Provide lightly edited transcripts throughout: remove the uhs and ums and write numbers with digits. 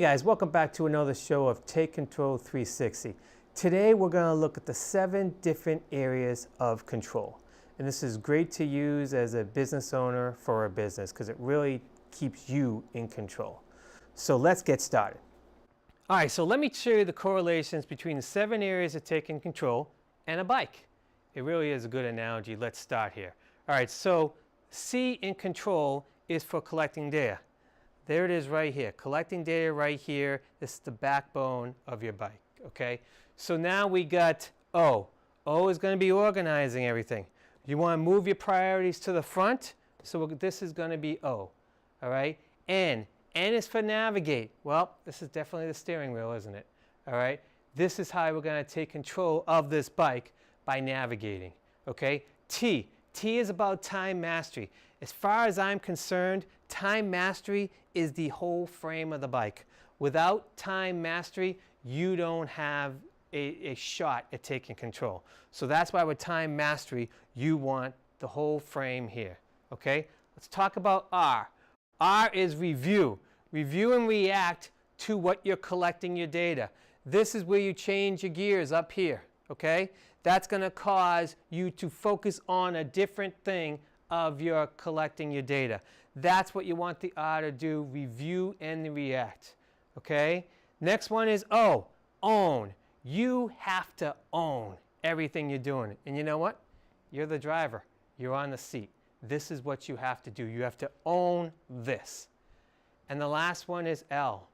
guys, welcome back to another show of Take Control 360. Today we're going to look at the 7 different areas of control. And this is great to use as a business owner for a business because it really keeps you in control. So let's get started. All right, so let me show you the correlations between the 7 areas of taking control and a bike. It really is a good analogy. Let's start here. All right, so C in control is for collecting data. There it is right here, collecting data right here. This is the backbone of your bike, okay? So now we got O. O is going to be organizing everything. You want to move your priorities to the front, so this is going to be O, all right? N. N is for navigate. Well, this is definitely the steering wheel, isn't it? All right? This is how we're going to take control of this bike by navigating, okay? T. T is about time mastery. As far as I'm concerned, time mastery is the whole frame of the bike. Without time mastery, you don't have a shot at taking control. So that's why with time mastery, you want the whole frame here, okay? Let's talk about R. R is review. Review and react to what you're collecting your data. This is where you change your gears up here, okay? That's going to cause you to focus on a different thing of your collecting your data. That's what you want the R to do, review and react, okay? Next one is O, own. You have to own everything you're doing. And you know what? You're the driver. You're on the seat. This is what you have to do. You have to own this. And the last one is L,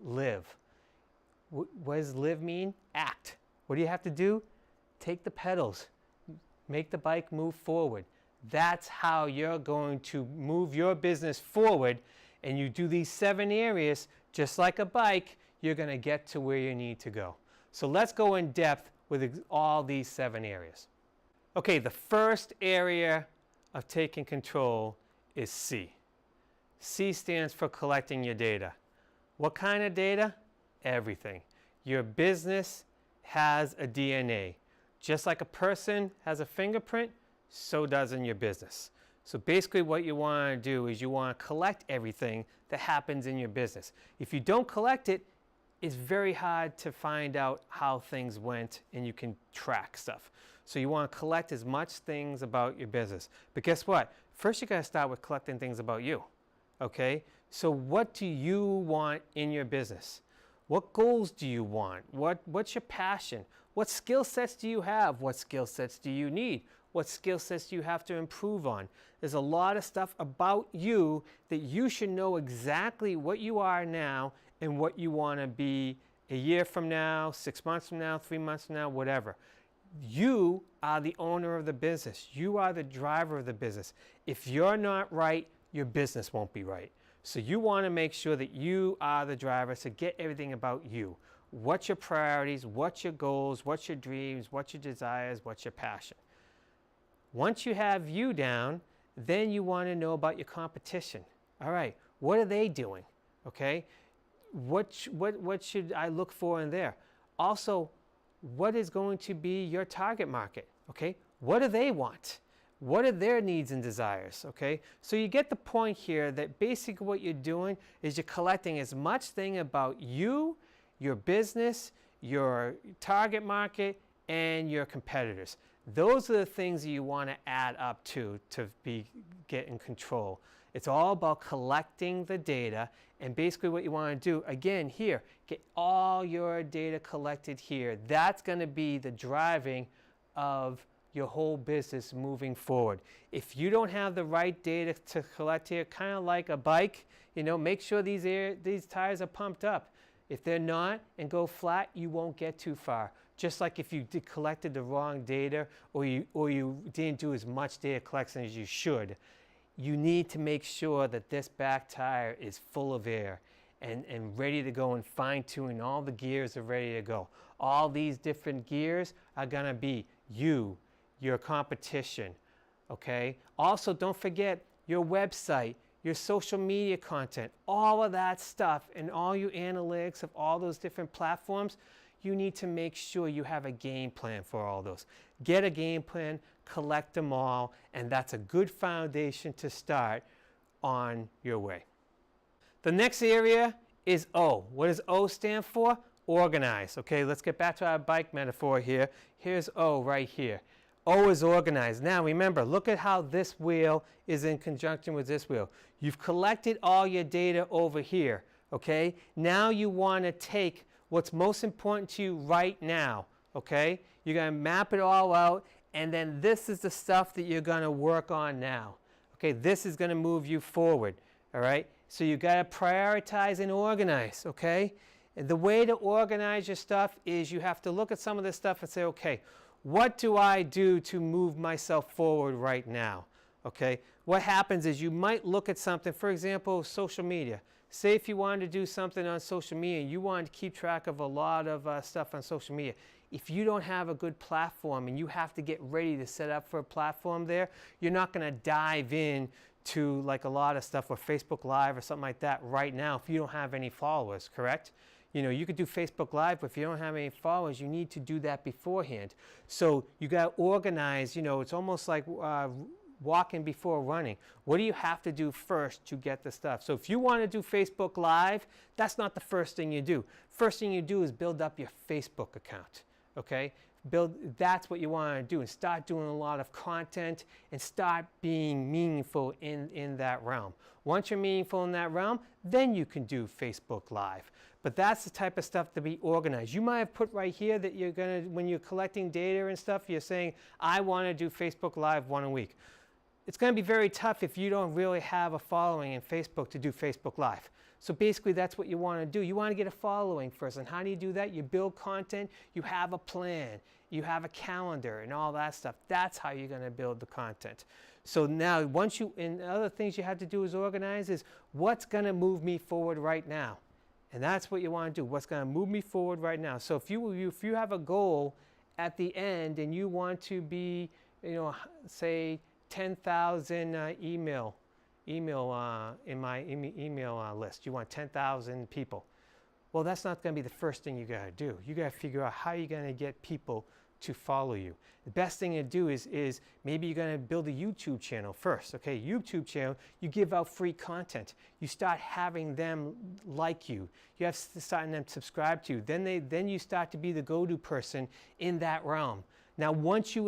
live. What does live mean? Act. What do you have to do? Take the pedals. Make the bike move forward. That's how you're going to move your business forward. And you do these 7 areas, just like a bike, you're going to get to where you need to go. So let's go in depth with all these 7 areas. Okay, the first area of taking control is C. C stands for collecting your data. What kind of data? Everything. Your business has a DNA. Just like a person has a fingerprint, so does in your business. So basically what you want to do is you want to collect everything that happens in your business. If you don't collect it, it's very hard to find out how things went and you can track stuff. So you want to collect as much things about your business. But guess what? First you got to start with collecting things about you. Okay? So what do you want in your business? What goals do you want? What's your passion? What skill sets do you have? What skill sets do you need? What skill sets do you have to improve on? There's a lot of stuff about you that you should know exactly what you are now and what you want to be a year from now, 6 months from now, 3 months from now, whatever. You are the owner of the business. You are the driver of the business. If you're not right, your business won't be right. So you want to make sure that you are the driver, so get everything about you. What's your priorities? What's your goals? What's your dreams? What's your desires? What's your passion? Once you have you down, then you want to know about your competition. All right, what are they doing? Okay, what should I look for in there? Also, what is going to be your target market? Okay, what do they want? What are their needs and desires? Okay, so you get the point here that basically what you're doing is you're collecting as much thing about you, your business, your target market, and your competitors. Those are the things that you want to add up to get in control. It's all about collecting the data, and basically what you want to do, again here, get all your data collected here. That's going to be the driving of your whole business moving forward. If you don't have the right data to collect here, kind of like a bike, you know, make sure these tires are pumped up. If they're not and go flat, you won't get too far. Just like if you collected the wrong data or you didn't do as much data collection as you should, you need to make sure that this back tire is full of air and ready to go and fine-tune. All the gears are ready to go. All these different gears are going to be you, your competition, okay? Also, don't forget your website, your social media content, all of that stuff and all your analytics of all those different platforms. You need to make sure you have a game plan for all those. Get a game plan, collect them all, and that's a good foundation to start on your way. The next area is O. What does O stand for? Organize. Okay, let's get back to our bike metaphor here. Here's O right here. O is organized. Now remember, look at how this wheel is in conjunction with this wheel. You've collected all your data over here. Okay, now you want to take what's most important to you right now. Okay, you're going to map it all out, and then this is the stuff that you're going to work on now. Okay, this is going to move you forward. All right, so you got to prioritize and organize. Okay, and the way to organize your stuff is you have to look at some of this stuff and say, okay, what do I do to move myself forward right now? Okay, what happens is you might look at something, for example, social media. Say if you wanted to do something on social media, you wanted to keep track of a lot of stuff on social media. If you don't have a good platform and you have to get ready to set up for a platform there, you're not going to dive in to like a lot of stuff or Facebook Live or something like that right now if you don't have any followers, correct? You know, you could do Facebook Live, but if you don't have any followers, you need to do that beforehand. So you got to organize, you know, it's almost like walking before running. What do you have to do first to get the stuff? So if you want to do Facebook Live, that's not the first thing you do. First thing you do is build up your Facebook account, okay? That's what you want to do, and start doing a lot of content and start being meaningful in that realm. Once you're meaningful in that realm, then you can do Facebook Live. But that's the type of stuff to be organized. You might have put right here that you're going to, when you're collecting data and stuff, you're saying, I want to do Facebook Live 1 a week. It's going to be very tough if you don't really have a following in Facebook to do Facebook Live. So basically that's what you want to do. You want to get a following first. And how do you do that? You build content, you have a plan, you have a calendar and all that stuff. That's how you're going to build the content. So now once you, and other things you have to do is organize is what's going to move me forward right now. And that's what you want to do. What's going to move me forward right now. So if you have a goal at the end and you want to be, you know, say 10,000 email in my email list. You want 10,000 people. Well, that's not going to be the first thing you got to do. You got to figure out how you're going to get people to follow you. The best thing to do is maybe you're going to build a YouTube channel first. Okay, YouTube channel, you give out free content. You start having them like you. You have to start them subscribe to you. Then you start to be the go-to person in that realm. Now, once you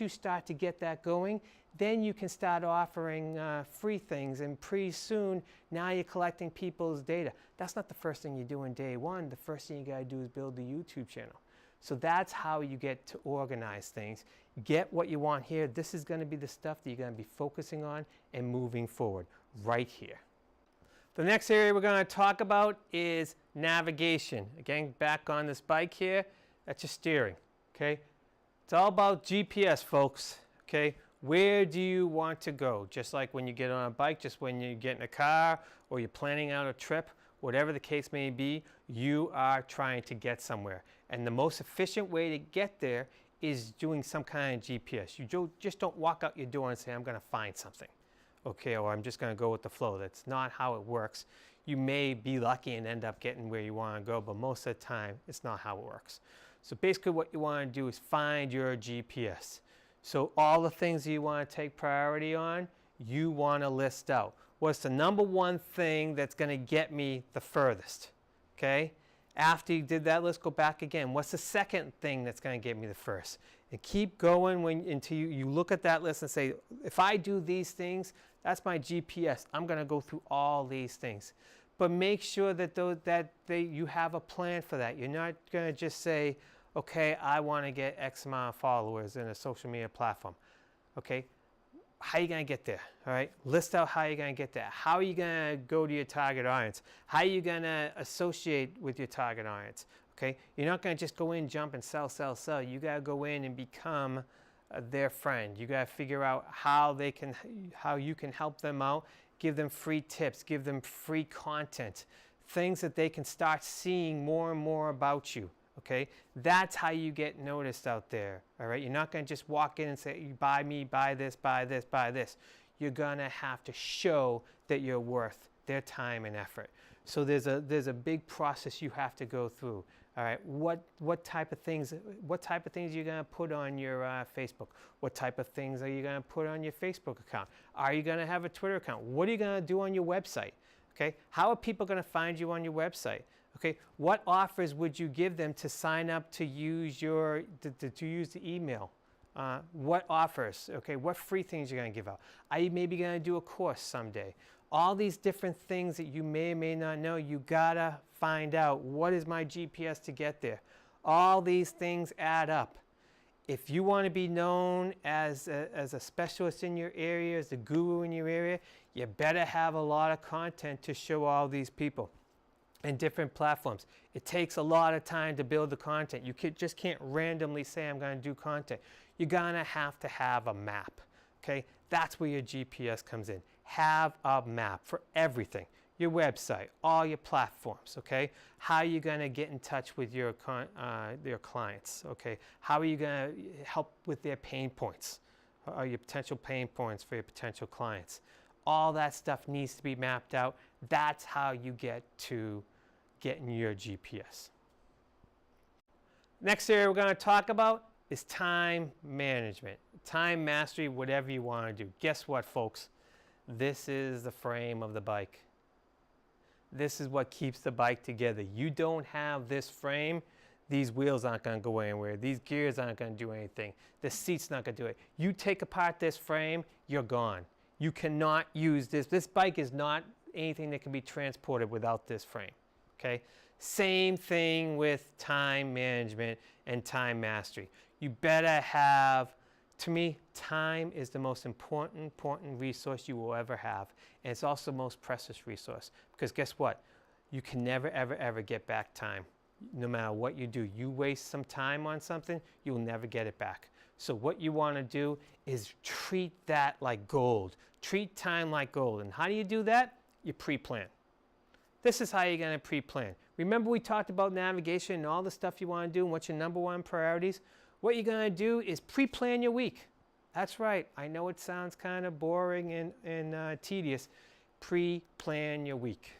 start to get that going, then you can start offering free things, and pretty soon, now you're collecting people's data. That's not the first thing you do in day one. The first thing you got to do is build the YouTube channel. So that's how you get to organize things. Get what you want here. This is going to be the stuff that you're going to be focusing on and moving forward right here. The next area we're going to talk about is navigation. Again, back on this bike here, that's your steering, okay? It's all about GPS, folks, okay? Where do you want to go? Just like when you get on a bike, just when you get in a car or you're planning out a trip, whatever the case may be, you are trying to get somewhere. And the most efficient way to get there is doing some kind of GPS. You just don't walk out your door and say, I'm going to find something, okay, or I'm just going to go with the flow. That's not how it works. You may be lucky and end up getting where you want to go, but most of the time, it's not how it works. So basically what you want to do is find your GPS. So all the things that you want to take priority on, you want to list out. What's the number one thing that's going to get me the furthest? Okay? After you did that, let's go back again. What's the second thing that's going to get me the first? And keep going until you look at that list and say, if I do these things, that's my GPS. I'm going to go through all these things. But make sure that you have a plan for that. You're not going to just say, okay, I want to get X amount of followers in a social media platform. Okay, how are you going to get there? All right, list out how you're going to get there. How are you going to go to your target audience? How are you going to associate with your target audience? Okay, you're not going to just go in, jump, and sell. You got to go in and become their friend. You got to figure out how you can help them out. Give them free tips, give them free content, things that they can start seeing more and more about you, okay? That's how you get noticed out there, all right? You're not going to just walk in and say, buy me, buy this, buy this, buy this. You're going to have to show that you're worth their time and effort. So there's a big process you have to go through. All right, what type of things are you going to put on your Facebook? What type of things are you going to put on your Facebook account? Are you going to have a Twitter account? What are you going to do on your website? Okay, how are people going to find you on your website? Okay, what offers would you give them to sign up to use your to use the email? What offers? Okay, what free things you're going to give out? Are you maybe going to do a course someday? All these different things that you may or may not know, you gotta find out what is my GPS to get there. All these things add up. If you want to be known as a specialist in your area, as a guru in your area, you better have a lot of content to show all these people and different platforms. It takes a lot of time to build the content. You just can't randomly say, I'm going to do content. You're going to have a map. Okay, that's where your GPS comes in. Have a map for everything. Your website, all your platforms, okay? How are you going to get in touch with your clients, okay? How are you going to help with their pain points, or your potential pain points for your potential clients? All that stuff needs to be mapped out. That's how you get to getting your GPS. Next area we're going to talk about is time management, time mastery, whatever you want to do. Guess what, folks? This is the frame of the bike. This is what keeps the bike together. You don't have this frame, these wheels aren't going to go anywhere. These gears aren't going to do anything. The seat's not going to do it. You take apart this frame, you're gone. You cannot use this. This bike is not anything that can be transported without this frame. Okay? Same thing with time management and time mastery. You better have, to me, time is the most important resource you will ever have. And it's also the most precious resource. Because guess what? You can never, ever get back time. No matter what you do. You waste some time on something, you'll never get it back. So what you want to do is treat that like gold. Treat time like gold. And how do you do that? You pre-plan. This is how you're going to pre-plan. Remember we talked about navigation and all the stuff you want to do and what's your number one priorities? What you're going to do is pre-plan your week. That's right. I know it sounds kind of boring and tedious. Pre-plan your week.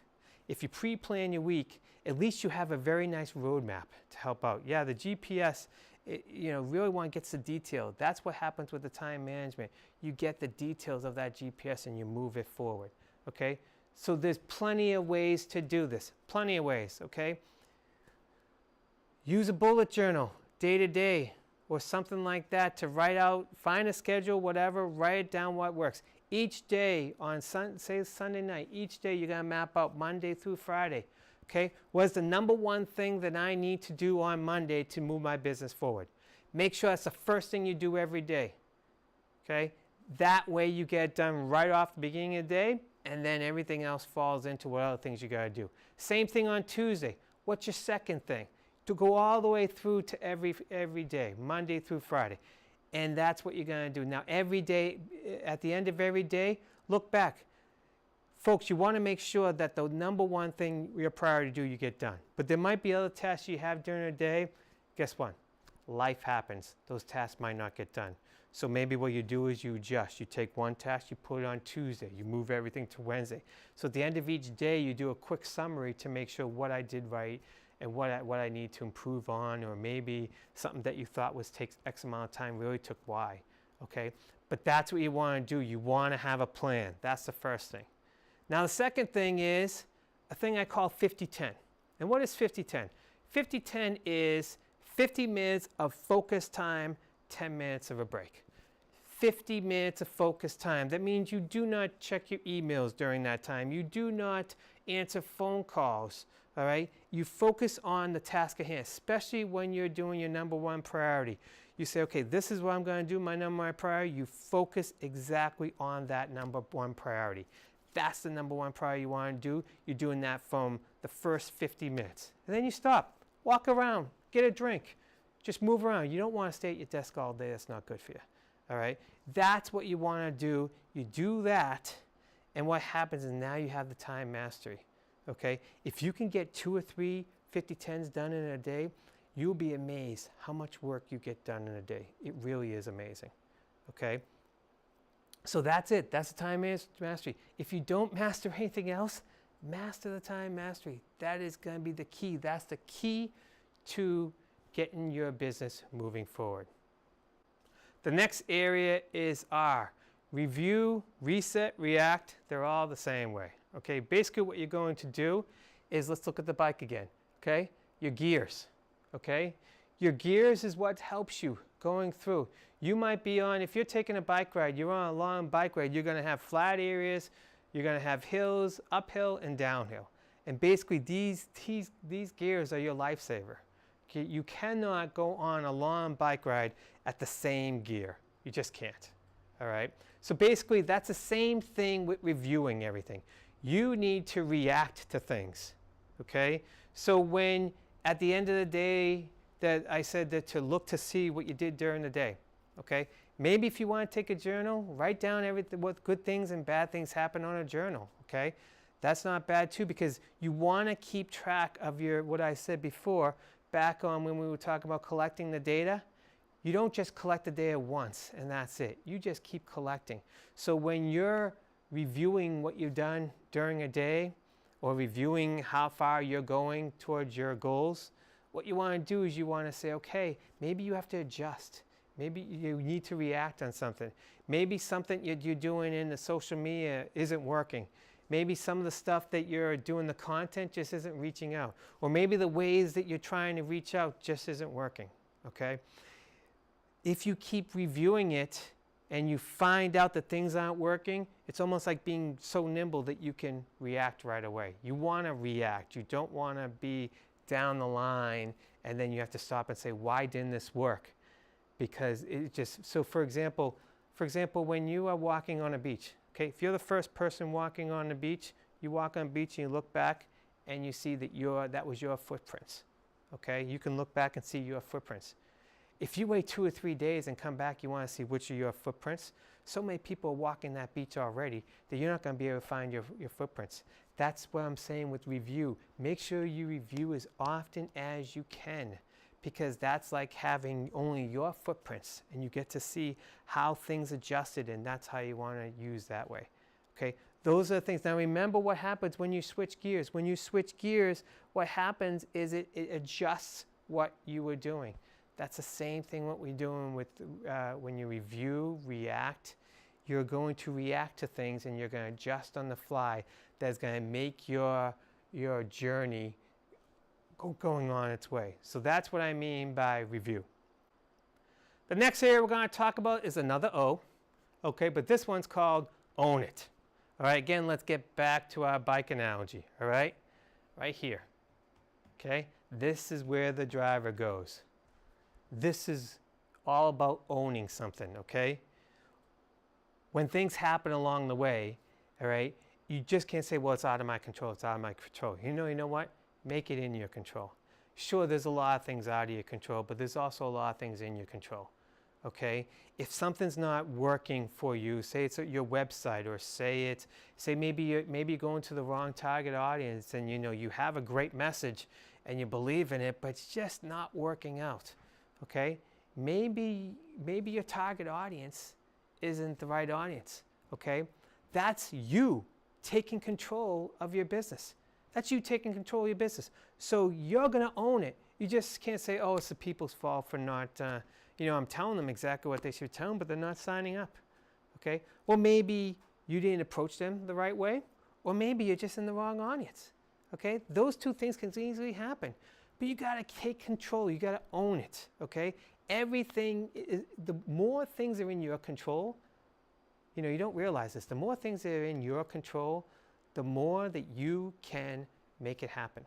If you pre-plan your week, at least you have a very nice roadmap to help out. Yeah, the GPS, really want to get the detail. That's what happens with the time management. You get the details of that GPS and you move it forward. Okay? So there's plenty of ways to do this. Plenty of ways, okay? Use a bullet journal, day to day, or something like that to write out, find a schedule, whatever, write it down what works. Each day on say Sunday night, each day you're going to map out Monday through Friday. Okay? What's the number one thing that I need to do on Monday to move my business forward? Make sure that's the first thing you do every day. Okay? That way you get it done right off the beginning of the day, and then everything else falls into what other things you got to do. Same thing on Tuesday. What's your second thing? To go all the way through to every day, Monday through Friday. And that's what you're going to do. Now, every day, at the end of every day, look back. Folks, you want to make sure that the number one thing your priority to do, you get done. But there might be other tasks you have during the day. Guess what? Life happens. Those tasks might not get done. So maybe what you do is you adjust. You take one task, you put it on Tuesday. You move everything to Wednesday. So at the end of each day, you do a quick summary to make sure what I did right and what I need to improve on, or maybe something that you thought takes X amount of time really took Y. Okay? But that's what you want to do. You want to have a plan. That's the first thing. Now the second thing is a thing I call 50-10. And what is 50-10? 50-10 is 50 minutes of focus time, 10 minutes of a break. 50 minutes of focus time. That means you do not check your emails during that time. You do not answer phone calls. All right? You focus on the task at hand, especially when you're doing your number one priority. You say, okay, this is what I'm going to do, my number one priority. You focus exactly on that number one priority. That's the number one priority you want to do. You're doing that from the first 50 minutes. And then you stop, walk around, get a drink. Just move around. You don't want to stay at your desk all day. That's not good for you. All right? That's what you want to do. You do that, and what happens is now you have the time mastery. Okay? If you can get 2 or 3 50-10s done in a day, you'll be amazed how much work you get done in a day. It really is amazing. Okay? So that's it. That's the time mastery. If you don't master anything else, master the time mastery. That is going to be the key. That's the key to getting your business moving forward. The next area is R. Review, reset, react. They're all the same way. Okay, basically what you're going to do is, let's look at the bike again. Okay, your gears. Okay, your gears is what helps you going through. You might be on, if you're taking a bike ride, you're on a long bike ride, you're going to have flat areas, you're going to have hills, uphill and downhill. And basically these gears are your lifesaver. Okay, you cannot go on a long bike ride at the same gear. You just can't. All right. So basically that's the same thing with reviewing everything. You need to react to things. Okay. So when at the end of the day that I said that to look to see what you did during the day. Okay. Maybe if you want to take a journal, write down everything, what good things and bad things happen on a journal. Okay. That's not bad too, because you want to keep track of your, what I said before, back on when we were talking about collecting the data. You don't just collect the data once and that's it. You just keep collecting. So when you're reviewing what you've done during a day or reviewing how far you're going towards your goals, what you want to do is you want to say, okay, maybe you have to adjust. Maybe you need to react on something. Maybe something you're doing in the social media isn't working. Maybe some of the stuff that you're doing, the content just isn't reaching out. Or maybe the ways that you're trying to reach out just isn't working. Okay? If you keep reviewing it and you find out that things aren't working, it's almost like being so nimble that you can react right away. You want to react. You don't want to be down the line and then you have to stop and say, why didn't this work? Because it just, so for example, when you are walking on a beach, okay, if you're the first person walking on the beach, you walk on the beach and you look back and you see that that was your footprints. Okay, you can look back and see your footprints. If you wait 2 or 3 days and come back, you want to see which are your footprints. So many people are walking that beach already that you're not going to be able to find your footprints. That's what I'm saying with review. Make sure you review as often as you can, because that's like having only your footprints and you get to see how things adjusted, and that's how you want to use that way. Okay, those are the things. Now remember what happens when you switch gears. When you switch gears, what happens is it adjusts what you were doing. That's the same thing what we're doing with when you review, react. You're going to react to things and you're going to adjust on the fly. That's going to make your journey going on its way. So that's what I mean by review. The next area we're going to talk about is another O. Okay, but this one's called own it. All right, again, let's get back to our bike analogy. All right, right here. Okay, this is where the driver goes. This is all about owning something, okay? When things happen along the way, all right, you just can't say, well, it's out of my control, it's out of my control. You know what? Make it in your control. Sure, there's a lot of things out of your control, but there's also a lot of things in your control, okay? If something's not working for you, say it's your website, or say maybe you're going to the wrong target audience and you have a great message and you believe in it, but it's just not working out. Okay, maybe your target audience isn't the right audience. Okay, that's you taking control of your business. That's you taking control of your business. So you're gonna own it. You just can't say, oh, it's the people's fault for not, I'm telling them exactly what they should tell them, but they're not signing up. Okay, well, maybe you didn't approach them the right way, or maybe you're just in the wrong audience. Okay, those two things can easily happen. But you got to take control. You got to own it, okay? Everything, the more things are in your control, you don't realize this. The more things that are in your control, the more that you can make it happen,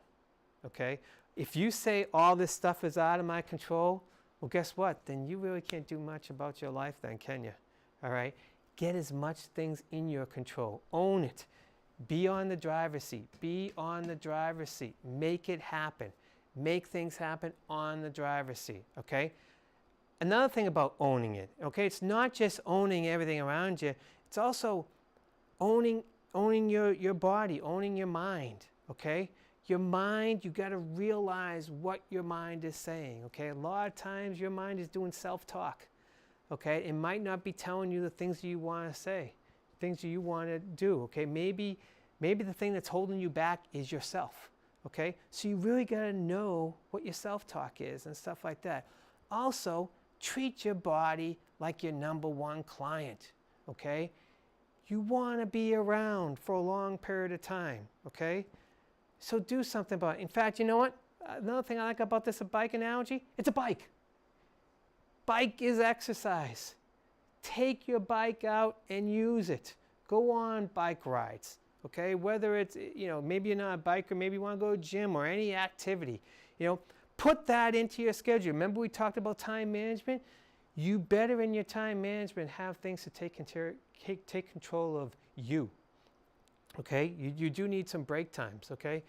okay? If you say all this stuff is out of my control, well, guess what? Then you really can't do much about your life then, can you? All right? Get as much things in your control. Own it. Be on the driver's seat. Be on the driver's seat. Make it happen. Make things happen on the driver's seat, okay? Another thing about owning it, okay? It's not just owning everything around you. It's also owning your body, owning your mind, okay? Your mind, you got to realize what your mind is saying, okay? A lot of times your mind is doing self-talk, okay? It might not be telling you the things that you want to say, things that you want to do, okay? Maybe the thing that's holding you back is yourself. Okay, so you really got to know what your self-talk is and stuff like that. Also, treat your body like your #1 client. Okay, You want to be around for a long period of time, okay? So do something about it. In fact, you know what? Another thing I like about this bike analogy, it's a bike. Bike is exercise. Take your bike out and use it. Go on bike rides, okay? Whether it's, maybe you're not a biker, maybe you want to go to the gym or any activity, put that into your schedule. Remember we talked about time management? You better in your time management have things to take control of you, okay? You do need some break times, okay?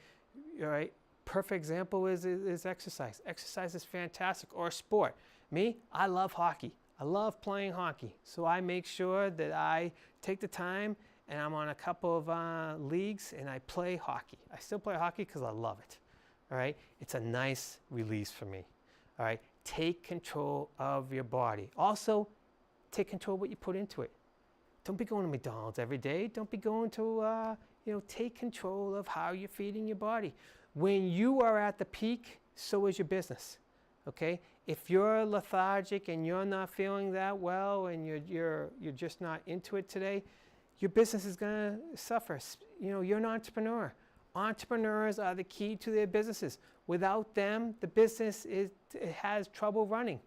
All right? Perfect example is exercise. Exercise is fantastic, or sport. Me, I love hockey. I love playing hockey. So I make sure that I take the time and I'm on a couple of leagues and I play hockey. I still play hockey because I love it. All right? It's a nice release for me. All right? Take control of your body. Also, take control of what you put into it. Don't be going to McDonald's every day. Don't be going to, take control of how you're feeding your body. When you are at the peak, so is your business. Okay? If you're lethargic and you're not feeling that well and you're just not into it today, your business is going to suffer. You're an entrepreneur. Entrepreneurs are the key to their businesses. Without them, the business has trouble running.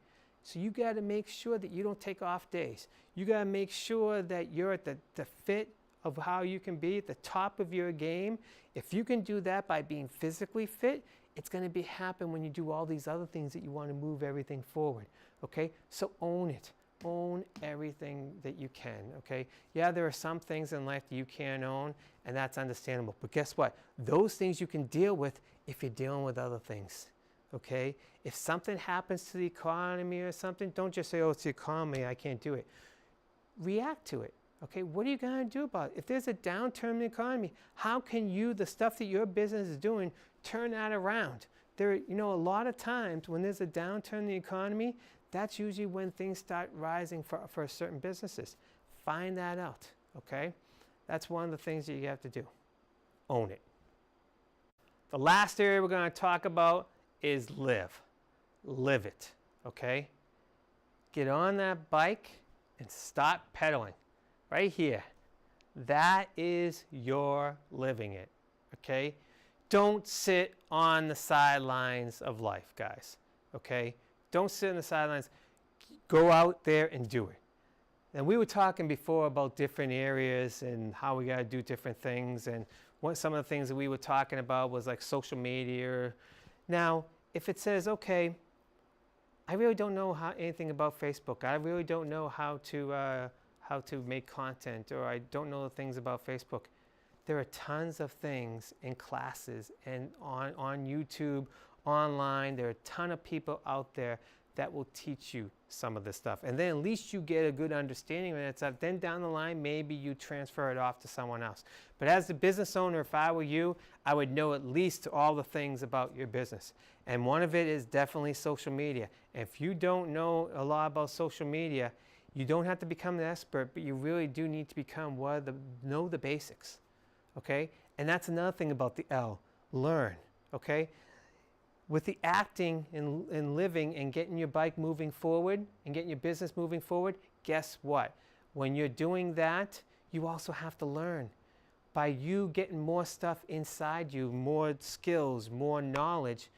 So you got to make sure that you don't take off days. You got to make sure that you're at the fit of how you can be at the top of your game. If you can do that by being physically fit, it's going to happen when you do all these other things that you want to move everything forward. Okay? So own it. Own everything that you can. Okay? Yeah, there are some things in life that you can't own, and that's understandable. But guess what? Those things you can deal with if you're dealing with other things. Okay? If something happens to the economy or something, don't just say, oh, it's the economy, I can't do it. React to it. Okay, what are you going to do about it? If there's a downturn in the economy, how can you, the stuff that your business is doing, turn that around? A lot of times when there's a downturn in the economy, that's usually when things start rising for certain businesses. Find that out, okay? That's one of the things that you have to do. Own it. The last area we're going to talk about is live. Live it, okay? Get on that bike and start pedaling. Right here. That is your living it, okay? Don't sit on the sidelines of life, guys, okay? Don't sit on the sidelines. Go out there and do it. And we were talking before about different areas and how we got to do different things. And some of the things that we were talking about was like social media. Now, if it says, okay, I really don't know anything about Facebook. I really don't know how to make content, or I don't know the things about Facebook. There are tons of things in classes and on YouTube, online. There are a ton of people out there that will teach you some of this stuff. And then at least you get a good understanding of that stuff. Then down the line, maybe you transfer it off to someone else. But as a business owner, if I were you, I would know at least all the things about your business. And one of it is definitely social media. And if you don't know a lot about social media, you don't have to become an expert, but you really do need to know the basics, okay? And that's another thing about the L, learn, okay? With the acting and living and getting your bike moving forward and getting your business moving forward, guess what? When you're doing that, you also have to learn. By you getting more stuff inside you, more skills, more knowledge,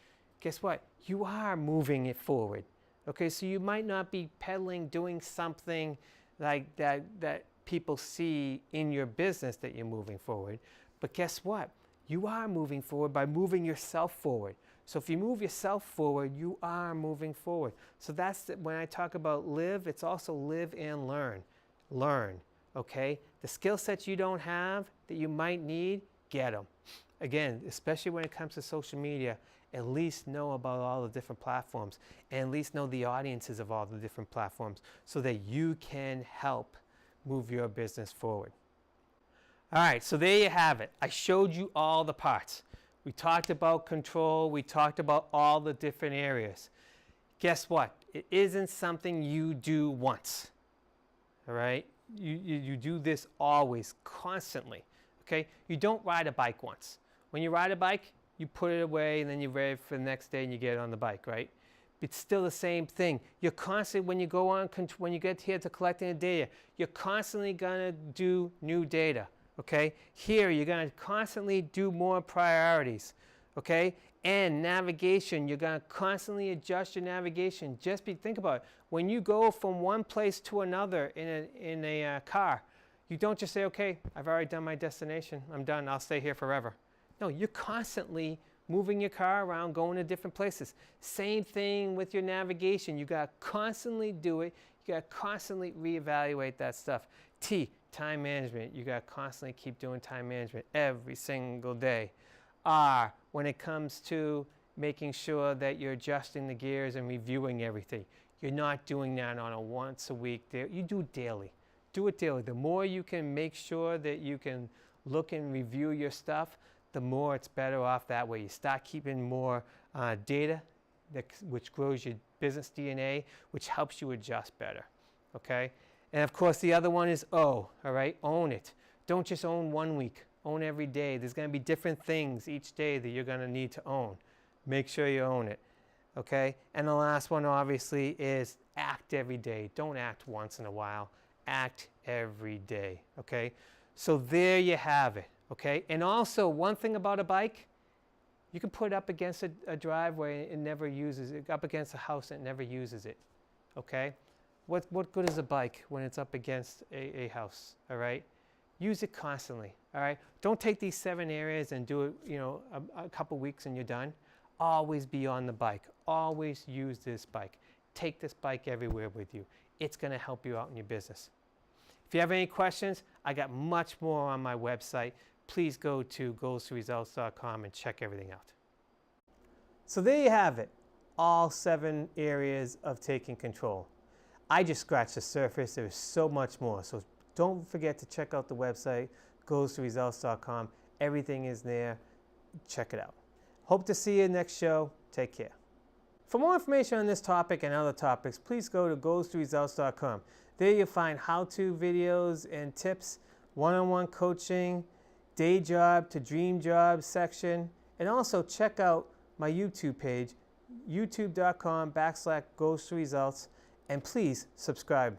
guess what? You are moving it forward. Okay, so you might not be pedaling, doing something like that people see in your business that you're moving forward. But guess what? You are moving forward by moving yourself forward. So if you move yourself forward, you are moving forward. So when I talk about live, it's also live and learn. Learn, okay? The skill sets you don't have that you might need, get them. Again, especially when it comes to social media, at least know about all the different platforms and at least know the audiences of all the different platforms so that you can help move your business forward. All right, so there you have it. I showed you all the parts. We talked about control. We talked about all the different areas. Guess what? It isn't something you do once, all right? You do this always, constantly, okay? You don't ride a bike once. When you ride a bike, you put it away and then you're ready for the next day and you get on the bike, right? It's still the same thing. You're constantly, when you go on, when you get here to collecting the data, you're constantly gonna do new data, okay? Here, you're gonna constantly do more priorities, okay? And navigation, you're gonna constantly adjust your navigation. Think about it. When you go from one place to another in a car, you don't just say, okay, I've already done my destination, I'm done, I'll stay here forever. No, you're constantly moving your car around, going to different places. Same thing with your navigation. You got to constantly do it. You got to constantly reevaluate that stuff. T, time management. You got to constantly keep doing time management every single day. R, when it comes to making sure that you're adjusting the gears and reviewing everything. You're not doing that on a once a week. You do it daily. Do it daily. The more you can make sure that you can look and review your stuff, the more it's better off that way. You start keeping more data, which grows your business DNA, which helps you adjust better, okay? And of course, the other one is O, all right? Own it. Don't just own 1 week. Own every day. There's going to be different things each day that you're going to need to own. Make sure you own it, okay? And the last one, obviously, is act every day. Don't act once in a while. Act every day, okay? So there you have it. Okay, and also one thing about a bike, you can put it up against a driveway and it never uses it, up against a house and it never uses it. Okay, what good is a bike when it's up against a house? All right, use it constantly. All right, don't take these 7 areas and do it, you know, a couple weeks and you're done. Always be on the bike. Always use this bike. Take this bike everywhere with you. It's going to help you out in your business. If you have any questions, I got much more on my website. Please go to goalstoresults.com and check everything out. So there you have it, all 7 areas of taking control. I just scratched the surface. There's so much more. So don't forget to check out the website, goalstoresults.com. Everything is there. Check it out. Hope to see you next show. Take care. For more information on this topic and other topics, please go to goalstoresults.com. There you'll find how-to videos and tips, one-on-one coaching, day job to dream job section, and also check out my YouTube page, youtube.com/goalstoresults, and please subscribe.